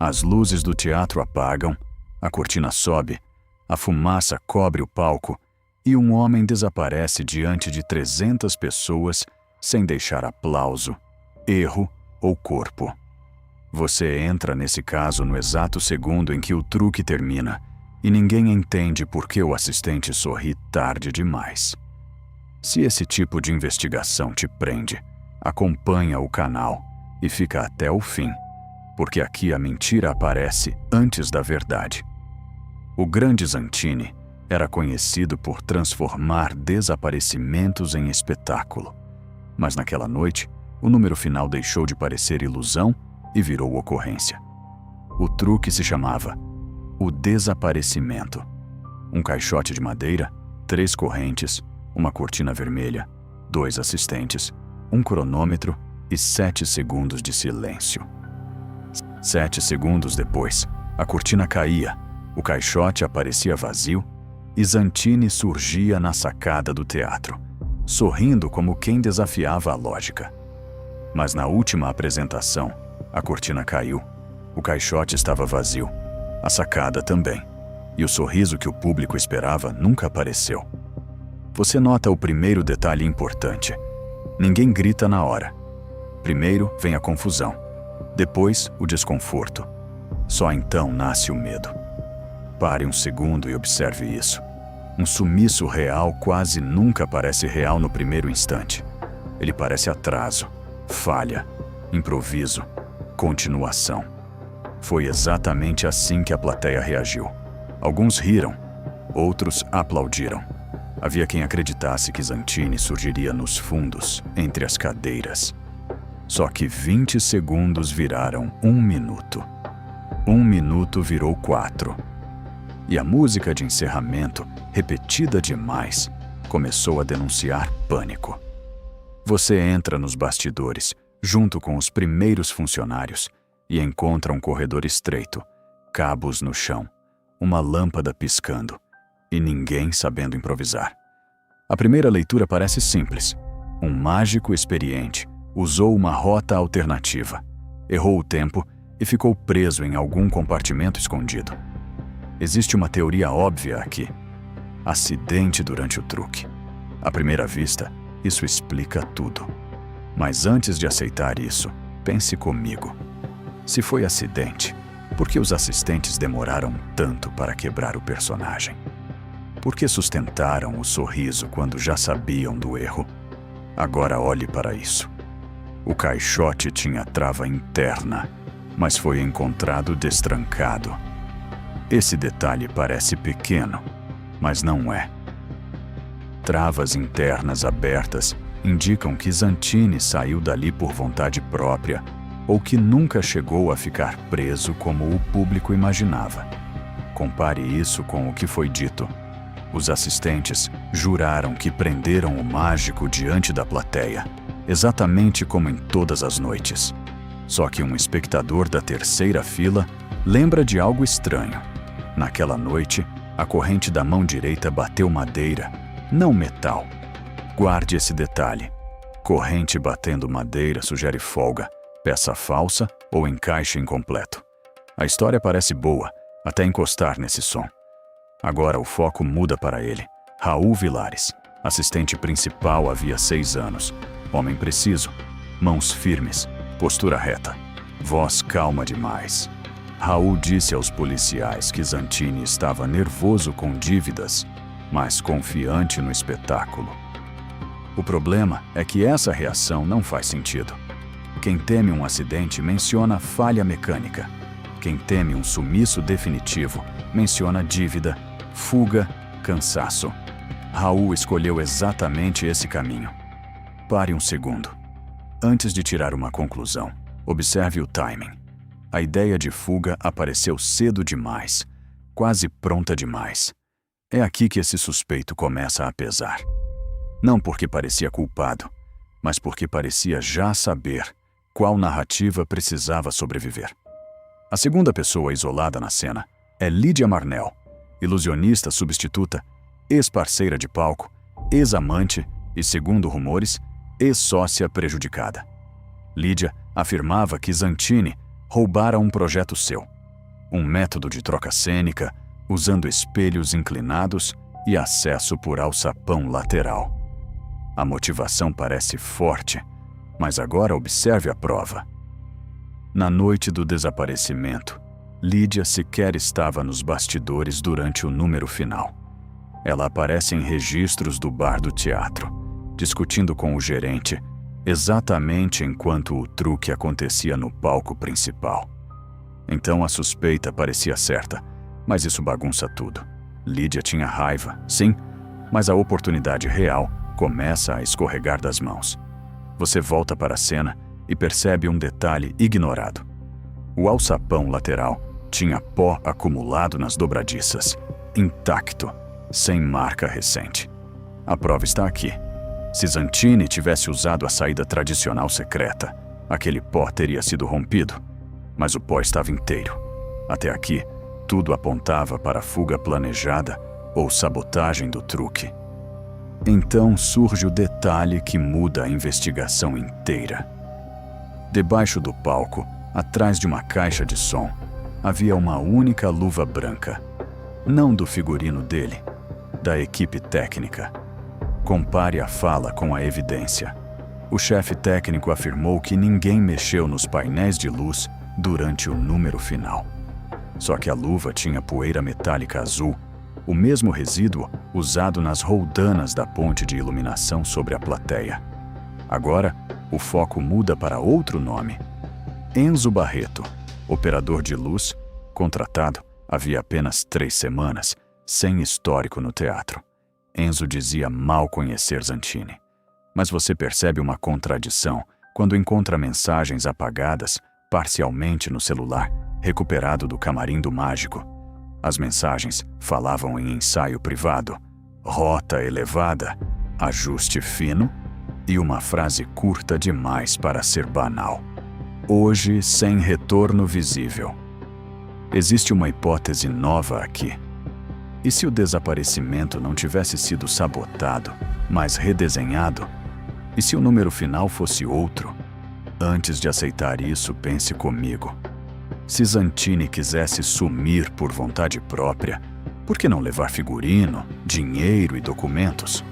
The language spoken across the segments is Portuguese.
As luzes do teatro apagam, a cortina sobe, a fumaça cobre o palco e um homem desaparece diante de 300 pessoas sem deixar aplauso, erro ou corpo. Você entra nesse caso no exato segundo em que o truque termina e ninguém entende por que o assistente sorri tarde demais. Se esse tipo de investigação te prende, acompanha o canal e fica até o fim, porque aqui a mentira aparece antes da verdade. O grande Zantini era conhecido por transformar desaparecimentos em espetáculo. Mas naquela noite, o número final deixou de parecer ilusão e virou ocorrência. O truque se chamava o desaparecimento. Um caixote de madeira, 3 correntes, uma cortina vermelha, 2 assistentes, um cronômetro e 7 segundos de silêncio. 7 segundos depois, a cortina caía, o caixote aparecia vazio e Zantini surgia na sacada do teatro, sorrindo como quem desafiava a lógica. Mas na última apresentação, a cortina caiu, o caixote estava vazio, a sacada também, e o sorriso que o público esperava nunca apareceu. Você nota o primeiro detalhe importante. Ninguém grita na hora. Primeiro vem a confusão, depois o desconforto. Só então nasce o medo. Pare um segundo e observe isso. Um sumiço real quase nunca parece real no primeiro instante. Ele parece atraso, falha, improviso, continuação. Foi exatamente assim que a plateia reagiu. Alguns riram, outros aplaudiram. Havia quem acreditasse que Zantini surgiria nos fundos, entre as cadeiras. Só que 20 segundos viraram 1 minuto. 1 minuto virou 4. E a música de encerramento, repetida demais, começou a denunciar pânico. Você entra nos bastidores, junto com os primeiros funcionários, e encontra um corredor estreito, cabos no chão, uma lâmpada piscando, e ninguém sabendo improvisar. A primeira leitura parece simples. Um mágico experiente usou uma rota alternativa, errou o tempo e ficou preso em algum compartimento escondido. Existe uma teoria óbvia aqui. Acidente durante o truque. À primeira vista, isso explica tudo. Mas antes de aceitar isso, pense comigo. Se foi acidente, por que os assistentes demoraram tanto para quebrar o personagem? Por que sustentaram o sorriso quando já sabiam do erro? Agora olhe para isso. O caixote tinha trava interna, mas foi encontrado destrancado. Esse detalhe parece pequeno, mas não é. Travas internas abertas indicam que Zantini saiu dali por vontade própria ou que nunca chegou a ficar preso como o público imaginava. Compare isso com o que foi dito. Os assistentes juraram que prenderam o mágico diante da plateia, exatamente como em todas as noites. Só que um espectador da terceira fila lembra de algo estranho. Naquela noite, a corrente da mão direita bateu madeira, não metal. Guarde esse detalhe. Corrente batendo madeira sugere folga, peça falsa ou encaixe incompleto. A história parece boa, até encostar nesse som. Agora o foco muda para ele. Raul Vilares, assistente principal havia 6 anos. Homem preciso, mãos firmes, postura reta, voz calma demais. Raul disse aos policiais que Zantini estava nervoso com dívidas, mas confiante no espetáculo. O problema é que essa reação não faz sentido. Quem teme um acidente menciona falha mecânica. Quem teme um sumiço definitivo menciona dívida, fuga, cansaço. Raul escolheu exatamente esse caminho. Pare um segundo. Antes de tirar uma conclusão, observe o timing. A ideia de fuga apareceu cedo demais, quase pronta demais. É aqui que esse suspeito começa a pesar. Não porque parecia culpado, mas porque parecia já saber qual narrativa precisava sobreviver. A segunda pessoa isolada na cena é Lídia Marnel, ilusionista substituta, ex-parceira de palco, ex-amante e, segundo rumores, ex-sócia prejudicada. Lídia afirmava que Zantini roubara um projeto seu. Um método de troca cênica, usando espelhos inclinados e acesso por alçapão lateral. A motivação parece forte, mas agora observe a prova. Na noite do desaparecimento, Lídia sequer estava nos bastidores durante o número final. Ela aparece em registros do bar do teatro, discutindo com o gerente, exatamente enquanto o truque acontecia no palco principal. Então a suspeita parecia certa, mas isso bagunça tudo. Lídia tinha raiva, sim, mas a oportunidade real começa a escorregar das mãos. Você volta para a cena e percebe um detalhe ignorado. O alçapão lateral tinha pó acumulado nas dobradiças, intacto, sem marca recente. A prova está aqui. Se Zantini tivesse usado a saída tradicional secreta, aquele pó teria sido rompido, mas o pó estava inteiro. Até aqui, tudo apontava para a fuga planejada ou sabotagem do truque. Então surge o detalhe que muda a investigação inteira. Debaixo do palco, atrás de uma caixa de som, havia uma única luva branca. Não do figurino dele, da equipe técnica. Compare a fala com a evidência. O chefe técnico afirmou que ninguém mexeu nos painéis de luz durante o número final. Só que a luva tinha poeira metálica azul, o mesmo resíduo usado nas roldanas da ponte de iluminação sobre a plateia. Agora, o foco muda para outro nome. Enzo Barreto, operador de luz, contratado havia apenas 3 semanas, sem histórico no teatro. Enzo dizia mal conhecer Zantini. Mas você percebe uma contradição quando encontra mensagens apagadas parcialmente no celular, recuperado do camarim do mágico. As mensagens falavam em ensaio privado, rota elevada, ajuste fino e uma frase curta demais para ser banal. Hoje, sem retorno visível. Existe uma hipótese nova aqui. E se o desaparecimento não tivesse sido sabotado, mas redesenhado? E se o número final fosse outro? Antes de aceitar isso, pense comigo. Se Zantini quisesse sumir por vontade própria, por que não levar figurino, dinheiro e documentos?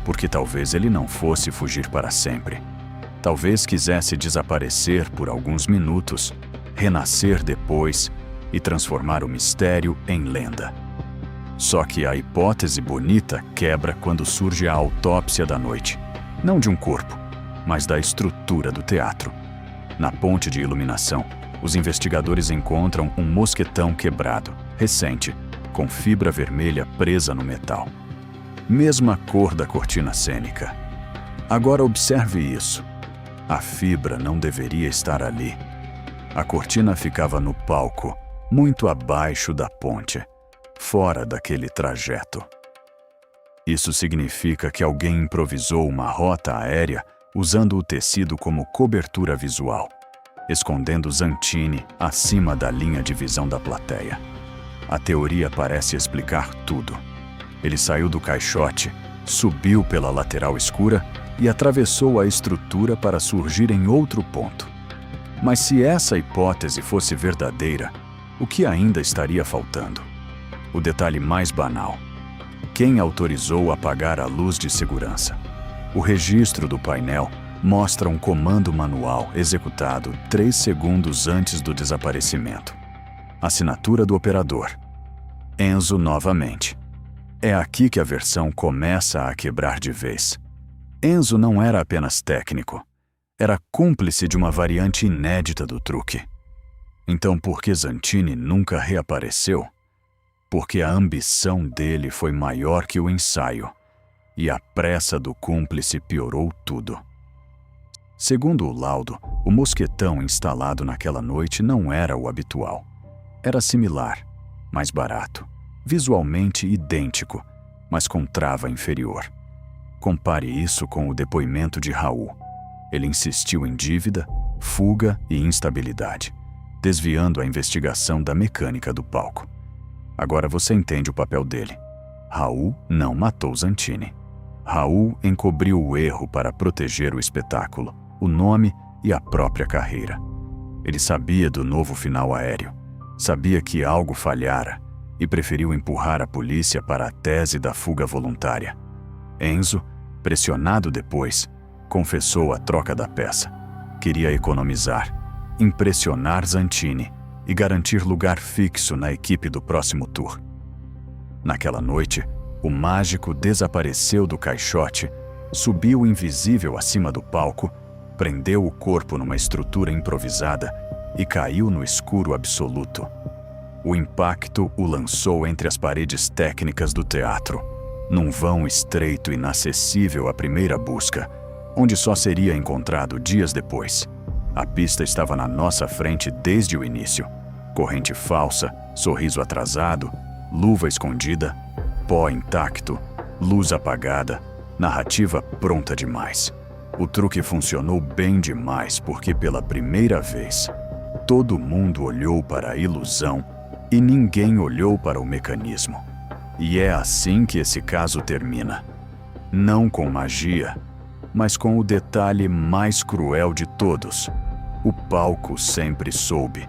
Porque talvez ele não fosse fugir para sempre. Talvez quisesse desaparecer por alguns minutos, renascer depois e transformar o mistério em lenda. Só que a hipótese bonita quebra quando surge a autópsia da noite. Não de um corpo, mas da estrutura do teatro. Na ponte de iluminação, os investigadores encontram um mosquetão quebrado, recente, com fibra vermelha presa no metal. Mesma cor da cortina cênica. Agora observe isso. A fibra não deveria estar ali. A cortina ficava no palco, muito abaixo da ponte, fora daquele trajeto. Isso significa que alguém improvisou uma rota aérea usando o tecido como cobertura visual, escondendo Zantini acima da linha de visão da plateia. A teoria parece explicar tudo. Ele saiu do caixote, subiu pela lateral escura e atravessou a estrutura para surgir em outro ponto. Mas se essa hipótese fosse verdadeira, o que ainda estaria faltando? O detalhe mais banal. Quem autorizou apagar a luz de segurança? O registro do painel mostra um comando manual executado 3 segundos antes do desaparecimento. Assinatura do operador. Enzo novamente. É aqui que a versão começa a quebrar de vez. Enzo não era apenas técnico. Era cúmplice de uma variante inédita do truque. Então por que Zantini nunca reapareceu? Porque a ambição dele foi maior que o ensaio, e a pressa do cúmplice piorou tudo. Segundo o laudo, o mosquetão instalado naquela noite não era o habitual. Era similar, mais barato, visualmente idêntico, mas com trava inferior. Compare isso com o depoimento de Raul. Ele insistiu em dívida, fuga e instabilidade, desviando a investigação da mecânica do palco. Agora você entende o papel dele. Raul não matou Zantini. Raul encobriu o erro para proteger o espetáculo, o nome e a própria carreira. Ele sabia do novo final aéreo, sabia que algo falhara e preferiu empurrar a polícia para a tese da fuga voluntária. Enzo, pressionado depois, confessou a troca da peça. Queria economizar, impressionar Zantini e garantir lugar fixo na equipe do próximo tour. Naquela noite, o mágico desapareceu do caixote, subiu invisível acima do palco, prendeu o corpo numa estrutura improvisada e caiu no escuro absoluto. O impacto o lançou entre as paredes técnicas do teatro, num vão estreito e inacessível à primeira busca, onde só seria encontrado dias depois. A pista estava na nossa frente desde o início. Corrente falsa, sorriso atrasado, luva escondida, pó intacto, luz apagada, narrativa pronta demais. O truque funcionou bem demais porque, pela primeira vez, todo mundo olhou para a ilusão e ninguém olhou para o mecanismo. E é assim que esse caso termina. Não com magia, mas com o detalhe mais cruel de todos. O palco sempre soube.